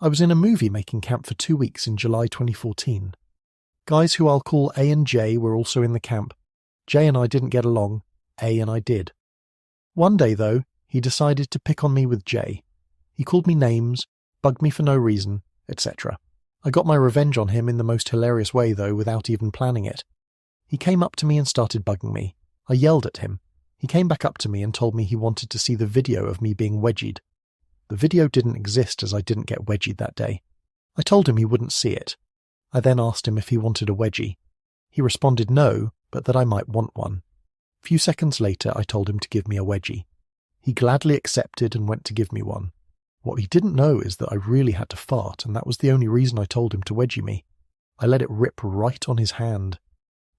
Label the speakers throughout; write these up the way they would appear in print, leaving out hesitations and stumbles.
Speaker 1: I was in a movie-making camp for 2 weeks in July 2014. Guys who I'll call A and J were also in the camp. J and I didn't get along, A and I did. One day, though, he decided to pick on me with J. He called me names, bugged me for no reason, etc. I got my revenge on him in the most hilarious way, though, without even planning it. He came up to me and started bugging me. I yelled at him. He came back up to me and told me he wanted to see the video of me being wedgied. The video didn't exist as I didn't get wedgied that day. I told him he wouldn't see it. I then asked him if he wanted a wedgie. He responded no, but that I might want one. A few seconds later, I told him to give me a wedgie. He gladly accepted and went to give me one. What he didn't know is that I really had to fart, and that was the only reason I told him to wedgie me. I let it rip right on his hand.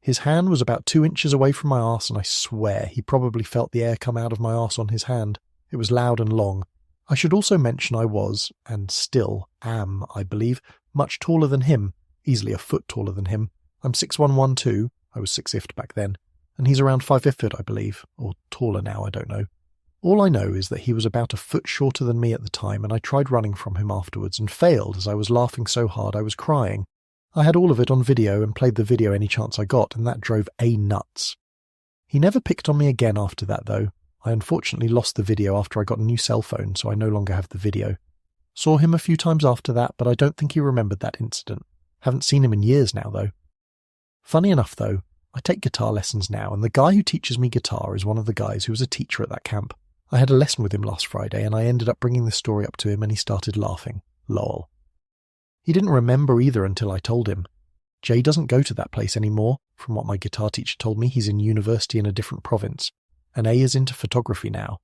Speaker 1: His hand was about 2 inches away from my arse, and I swear he probably felt the air come out of my arse on his hand. It was loud and long. I should also mention I was, and still am, I believe, much taller than him, easily a foot taller than him. I'm 6'1", I was 6'5" back then, and he's around 5'5", I believe, or taller now, I don't know. All I know is that he was about a foot shorter than me at the time, and I tried running from him afterwards and failed as I was laughing so hard I was crying. I had all of it on video and played the video any chance I got, and that drove A nuts. He never picked on me again after that, though. I unfortunately lost the video after I got a new cell phone, so I no longer have the video. Saw him a few times after that, but I don't think he remembered that incident. Haven't seen him in years now, though. Funny enough, though, I take guitar lessons now, and the guy who teaches me guitar is one of the guys who was a teacher at that camp. I had a lesson with him last Friday, and I ended up bringing this story up to him, and he started laughing. Lol. He didn't remember either until I told him. Jay doesn't go to that place anymore. From what my guitar teacher told me, he's in university in a different province. And A is into photography now.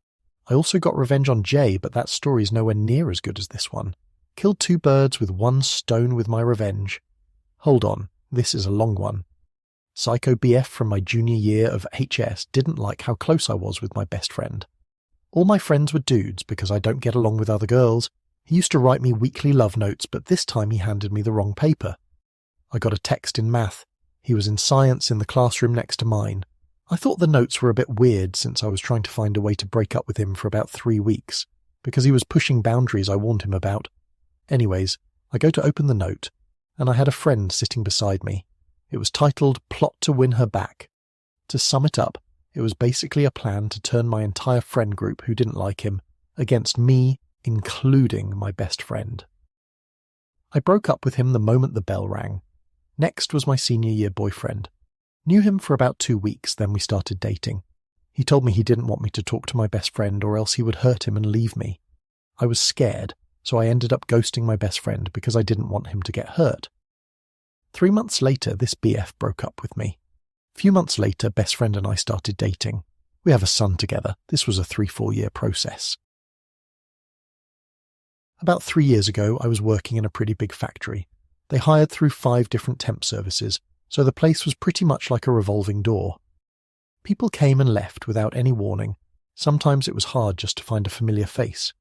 Speaker 1: I also got revenge on Jay, but that story is nowhere near as good as this one. Killed 2 birds with 1 stone with my revenge. Hold on, this is a long one. Psycho BF from my junior year of HS didn't like how close I was with my best friend. All my friends were dudes because I don't get along with other girls. He used to write me weekly love notes, but this time he handed me the wrong paper. I got a text in math. He was in science in the classroom next to mine. I thought the notes were a bit weird since I was trying to find a way to break up with him for about 3 weeks, because he was pushing boundaries I warned him about. Anyways, I go to open the note, and I had a friend sitting beside me. It was titled Plot to Win Her Back. To sum it up, it was basically a plan to turn my entire friend group who didn't like him against me, including my best friend. I broke up with him the moment the bell rang. Next was my senior year boyfriend. Knew him for about 2 weeks, then we started dating. He told me he didn't want me to talk to my best friend or else he would hurt him and leave me. I was scared, so I ended up ghosting my best friend because I didn't want him to get hurt. 3 months later, this BF broke up with me. A few months later, best friend and I started dating. We have a son together. This was a 3-4 year process. About 3 years ago, I was working in a pretty big factory. They hired through 5 different temp services, so the place was pretty much like a revolving door. People came and left without any warning. Sometimes it was hard just to find a familiar face.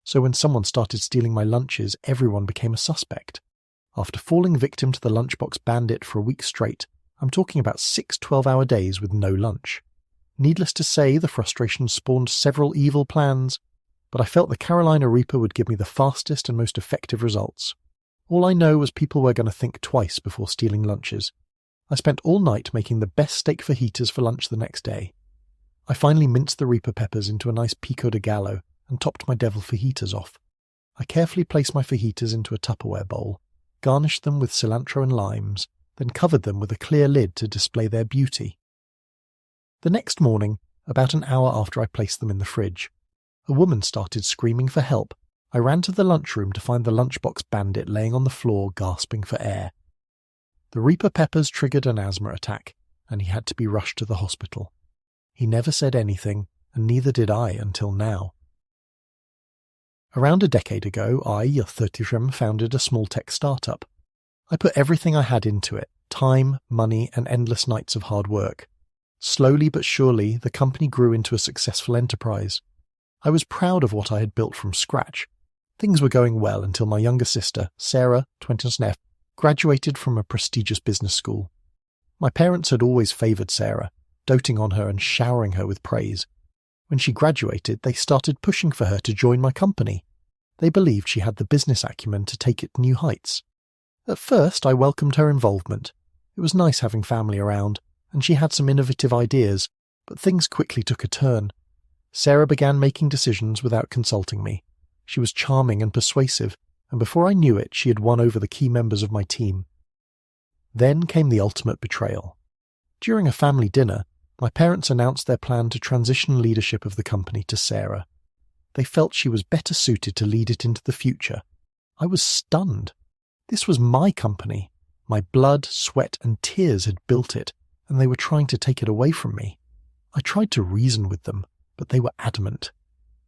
Speaker 1: So when someone started stealing my lunches, everyone became a suspect. After falling victim to the lunchbox bandit for a week straight, I'm talking about 6 12-hour days with no lunch. Needless to say, the frustration spawned several evil plans, but I felt the Carolina Reaper would give me the fastest and most effective results. All I know was people were going to think twice before stealing lunches. I spent all night making the best steak fajitas for lunch the next day. I finally minced the Reaper peppers into a nice pico de gallo and topped my devil fajitas off. I carefully placed my fajitas into a Tupperware bowl, garnished them with cilantro and limes, then covered them with a clear lid to display their beauty. The next morning, about an hour after I placed them in the fridge, a woman started screaming for help. I ran to the lunchroom to find the lunchbox bandit laying on the floor gasping for air. The Reaper peppers triggered an asthma attack, and he had to be rushed to the hospital. He never said anything, and neither did I until now. Around a decade ago, I, 35, founded a small tech startup. I put everything I had into it, time, money, and endless nights of hard work. Slowly but surely, the company grew into a successful enterprise. I was proud of what I had built from scratch. Things were going well until my younger sister, Sarah, 29, graduated from a prestigious business school. My parents had always favoured Sarah, doting on her and showering her with praise. When she graduated, they started pushing for her to join my company. They believed she had the business acumen to take it to new heights. At first, I welcomed her involvement. It was nice having family around, and she had some innovative ideas, but things quickly took a turn. Sarah began making decisions without consulting me. She was charming and persuasive, and before I knew it, she had won over the key members of my team. Then came the ultimate betrayal. During a family dinner, my parents announced their plan to transition leadership of the company to Sarah. They felt she was better suited to lead it into the future. I was stunned. This was my company. My blood, sweat, and tears had built it, and they were trying to take it away from me. I tried to reason with them, but they were adamant.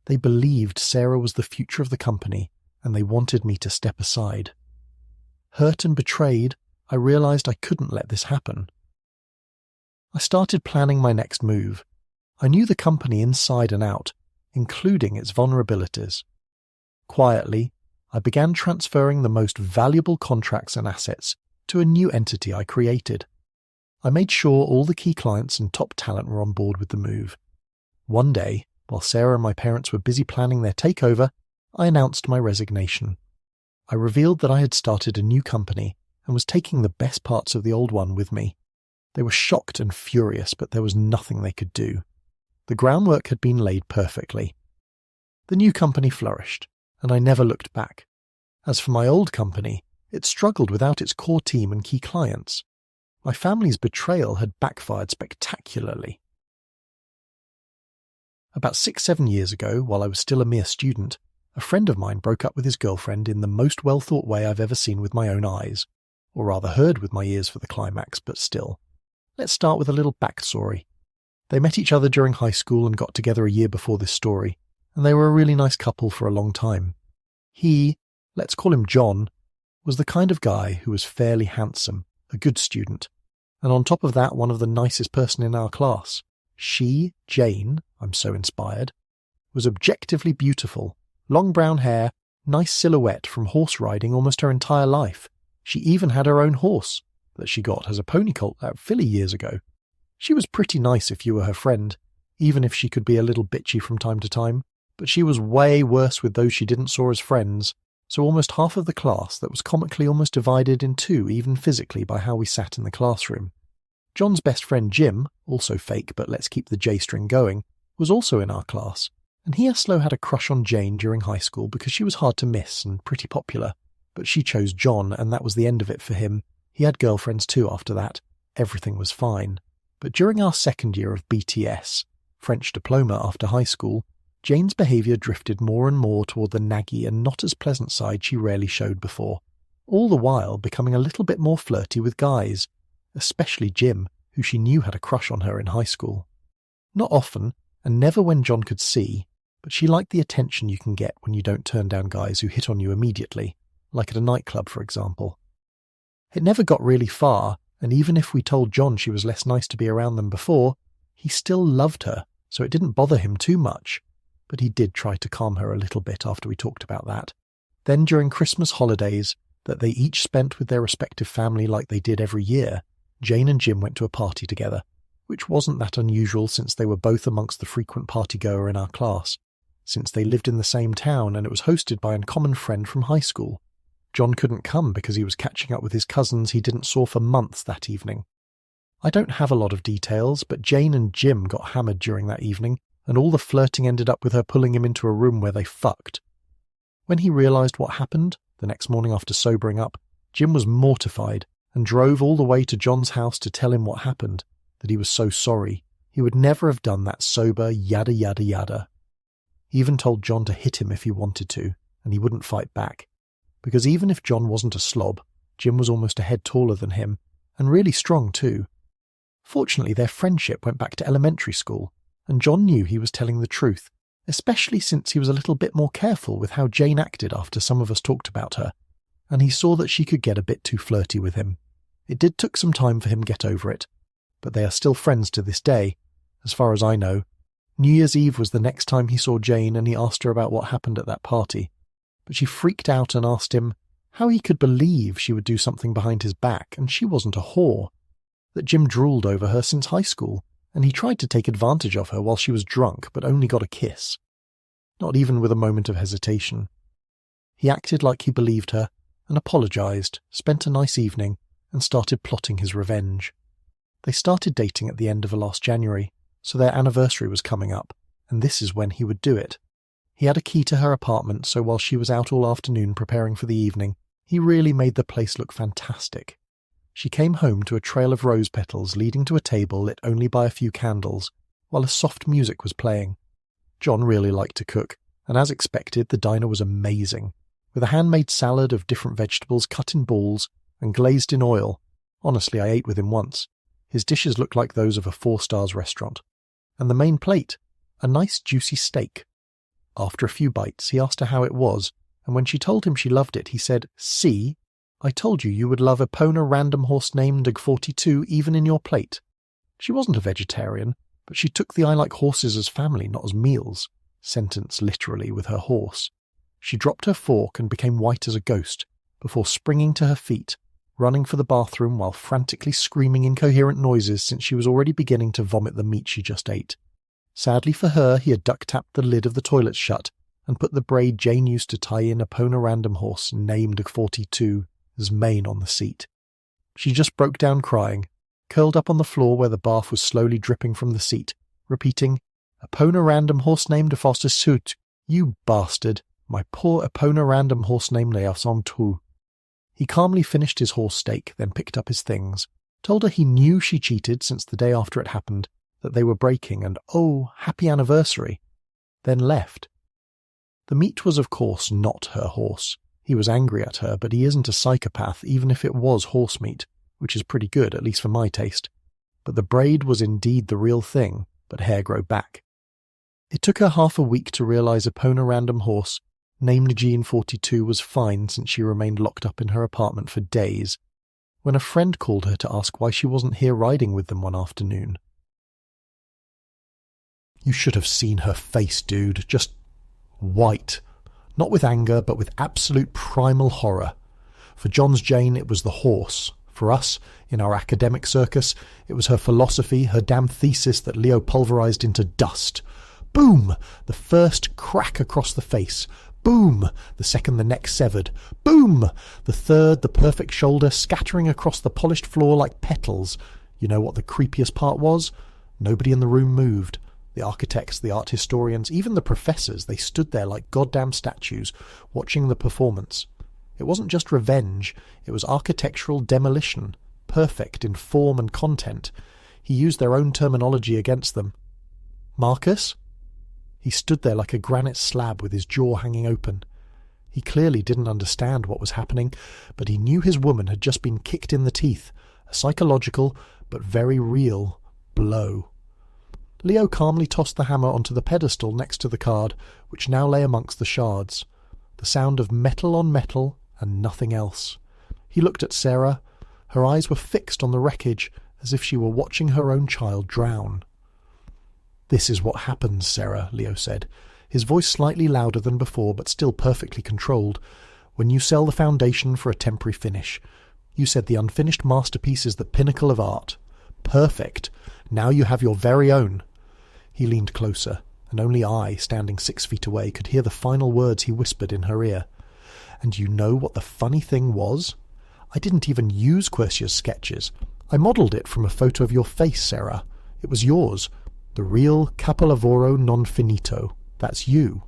Speaker 1: They believed Sarah was the future of the company, and they wanted me to step aside. Hurt and betrayed, I realized I couldn't let this happen. I started planning my next move. I knew the company inside and out, including its vulnerabilities. Quietly, I began transferring the most valuable contracts and assets to a new entity I created. I made sure all the key clients and top talent were on board with the move. One day, while Sarah and my parents were busy planning their takeover, I announced my resignation. I revealed that I had started a new company and was taking the best parts of the old one with me. They were shocked and furious, but there was nothing they could do. The groundwork had been laid perfectly. The new company flourished, and I never looked back. As for my old company, it struggled without its core team and key clients. My family's betrayal had backfired spectacularly. About 6-7 years ago, while I was still a mere student, a friend of mine broke up with his girlfriend in the most well-thought way I've ever seen with my own eyes, or rather heard with my ears for the climax, but still. Let's start with a little backstory. They met each other during high school and got together a year before this story, and they were a really nice couple for a long time. He, let's call him John, was the kind of guy who was fairly handsome, a good student, and on top of that, one of the nicest person in our class. She, Jane, I'm so inspired, was objectively beautiful, long brown hair, nice silhouette from horse riding almost her entire life. She even had her own horse that she got as a pony colt at Philly years ago. She was pretty nice if you were her friend, even if she could be a little bitchy from time to time, but she was way worse with those she didn't saw as friends, so almost half of the class that was comically almost divided in two, even physically, by how we sat in the classroom. John's best friend Jim, also fake but let's keep the J-string going, was also in our class, and he also had a crush on Jane during high school because she was hard to miss and pretty popular, but she chose John and that was the end of it for him. He had girlfriends too after that. Everything was fine. But during our second year of BTS, French diploma after high school, Jane's behaviour drifted more and more toward the naggy and not as pleasant side she rarely showed before, all the while becoming a little bit more flirty with guys, especially Jim, who she knew had a crush on her in high school. Not often, and never when John could see, but she liked the attention you can get when you don't turn down guys who hit on you immediately, like at a nightclub, for example. It never got really far, and even if we told John she was less nice to be around than before, he still loved her, so it didn't bother him too much. But he did try to calm her a little bit after we talked about that. Then during Christmas holidays, that they each spent with their respective family like they did every year, Jane and Jim went to a party together, which wasn't that unusual since they were both amongst the frequent party-goer in our class, since they lived in the same town and it was hosted by a common friend from high school. John couldn't come because he was catching up with his cousins he didn't saw for months that evening. I don't have a lot of details, but Jane and Jim got hammered during that evening, and all the flirting ended up with her pulling him into a room where they fucked. When he realised what happened, the next morning after sobering up, Jim was mortified and drove all the way to John's house to tell him what happened, that he was so sorry. He would never have done that sober, yada yada yada. He even told John to hit him if he wanted to, and he wouldn't fight back. Because even if John wasn't a slob, Jim was almost a head taller than him, and really strong too. Fortunately, their friendship went back to elementary school, and John knew he was telling the truth, especially since he was a little bit more careful with how Jane acted after some of us talked about her, and he saw that she could get a bit too flirty with him. It did took some time for him to get over it, but they are still friends to this day, as far as I know. New Year's Eve was the next time he saw Jane, and he asked her about what happened at that party. But she freaked out and asked him how he could believe she would do something behind his back, and she wasn't a whore. That Jim drooled over her since high school, and he tried to take advantage of her while she was drunk, but only got a kiss. Not even with a moment of hesitation. He acted like he believed her and apologised, spent a nice evening, and started plotting his revenge. They started dating at the end of last January, so their anniversary was coming up, and this is when he would do it. He had a key to her apartment, so while she was out all afternoon preparing for the evening, he really made the place look fantastic. She came home to a trail of rose petals leading to a table lit only by a few candles, while a soft music was playing. John really liked to cook, and as expected, the diner was amazing, with a handmade salad of different vegetables cut in balls and glazed in oil. Honestly, I ate with him once. His dishes looked like those of a 4-star restaurant. And the main plate, a nice juicy steak. After a few bites, he asked her how it was, and when she told him she loved it, he said, "See, I told you would love a Epona random horse named 42 even in your plate." She wasn't a vegetarian, but she took the "I like horses as family, not as meals" sentence literally with her horse. She dropped her fork and became white as a ghost, before springing to her feet, running for the bathroom while frantically screaming incoherent noises since she was already beginning to vomit the meat she just ate. Sadly for her, he had duct-tapped the lid of the toilet shut and put the braid Jane used to tie in a Epona random horse named 42's mane on the seat. She just broke down crying, curled up on the floor where the bath was slowly dripping from the seat, repeating, "Epona random horse named 42, you bastard, my poor Epona random horse named Leoson. He calmly finished his horse steak, then picked up his things, told her he knew she cheated since the day after it happened, that they were breaking, and oh, happy anniversary, then left. The meat was of course not her horse. He was angry at her, but he isn't a psychopath even if it was horse meat, which is pretty good, at least for my taste. But the braid was indeed the real thing, but hair grow back. It took her half a week to realise Epona random horse, named Jean 42, was fine since she remained locked up in her apartment for days, when a friend called her to ask why she wasn't here riding with them one afternoon. You should have seen her face, dude. Just white. Not with anger, but with absolute primal horror. For John's Jane, it was the horse. For us, in our academic circus, it was her philosophy, her damn thesis that Leo pulverized into dust. Boom! The first crack across the face. Boom! The second the neck severed. Boom! The third, the perfect shoulder scattering across the polished floor like petals. You know what the creepiest part was? Nobody in the room moved. The architects, the art historians, even the professors, they stood there like goddamn statues, watching the performance. It wasn't just revenge, it was architectural demolition, perfect in form and content. He used their own terminology against them. Marcus? He stood there like a granite slab with his jaw hanging open. He clearly didn't understand what was happening, but he knew his woman had just been kicked in the teeth, a psychological, but very real, blow. Leo calmly tossed the hammer onto the pedestal next to the card, which now lay amongst the shards. The sound of metal on metal and nothing else. He looked at Sarah. Her eyes were fixed on the wreckage, as if she were watching her own child drown. "This is what happens, Sarah," Leo said, his voice slightly louder than before but still perfectly controlled, "when you sell the foundation for a temporary finish. You said the unfinished masterpiece is the pinnacle of art. Perfect. Now you have your very own." He leaned closer, and only I, standing 6 feet away, could hear the final words he whispered in her ear. "And you know what the funny thing was? I didn't even use Quercia's sketches. I modelled it from a photo of your face, Sarah. It was yours. The real capolavoro non finito. That's you."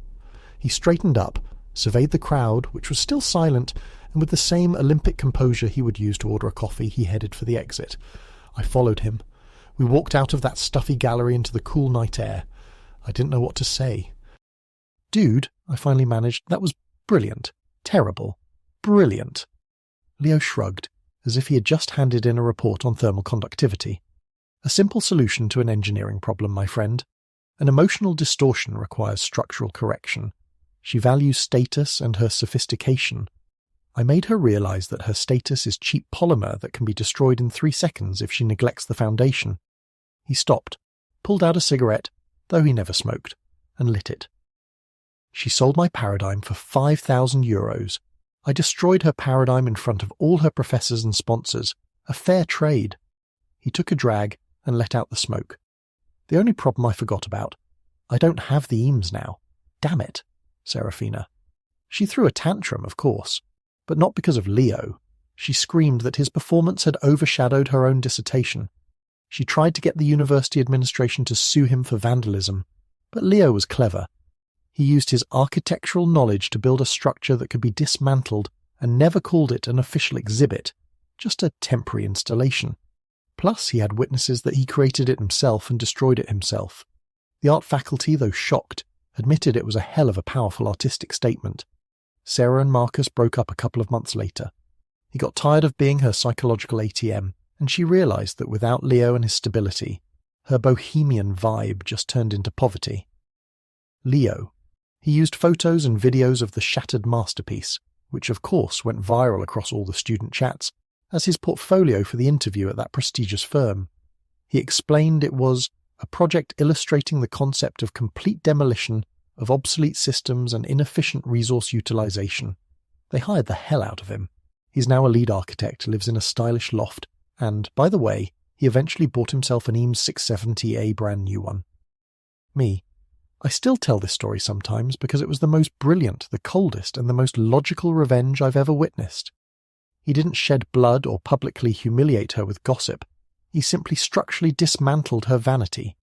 Speaker 1: He straightened up, surveyed the crowd, which was still silent, and with the same Olympic composure he would use to order a coffee, he headed for the exit. I followed him. We walked out of that stuffy gallery into the cool night air. I didn't know what to say. "Dude," I finally managed, "that was brilliant. Terrible. Brilliant." Leo shrugged, as if he had just handed in a report on thermal conductivity. "A simple solution to an engineering problem, my friend. An emotional distortion requires structural correction. She values status and her sophistication. I made her realize that her status is cheap polymer that can be destroyed in 3 seconds if she neglects the foundation." He stopped, pulled out a cigarette, though he never smoked, and lit it. "She sold my paradigm for €5,000. I destroyed her paradigm in front of all her professors and sponsors. A fair trade." He took a drag and let out the smoke. "The only problem I forgot about. I don't have the Eames now. Damn it, Serafina." She threw a tantrum, of course, but not because of Leo. She screamed that his performance had overshadowed her own dissertation. She tried to get the university administration to sue him for vandalism, but Leo was clever. He used his architectural knowledge to build a structure that could be dismantled and never called it an official exhibit, just a temporary installation. Plus, he had witnesses that he created it himself and destroyed it himself. The art faculty, though shocked, admitted it was a hell of a powerful artistic statement. Sarah and Marcus broke up a couple of months later. He got tired of being her psychological ATM, and she realized that without Leo and his stability, her bohemian vibe just turned into poverty. Leo. He used photos and videos of the shattered masterpiece, which of course went viral across all the student chats, as his portfolio for the interview at that prestigious firm. He explained it was a project illustrating the concept of complete demolition of obsolete systems and inefficient resource utilization. They hired the hell out of him. He's now a lead architect, lives in a stylish loft, and, by the way, he eventually bought himself an Eames 670, a brand new one. Me. I still tell this story sometimes because it was the most brilliant, the coldest, and the most logical revenge I've ever witnessed. He didn't shed blood or publicly humiliate her with gossip. He simply structurally dismantled her vanity.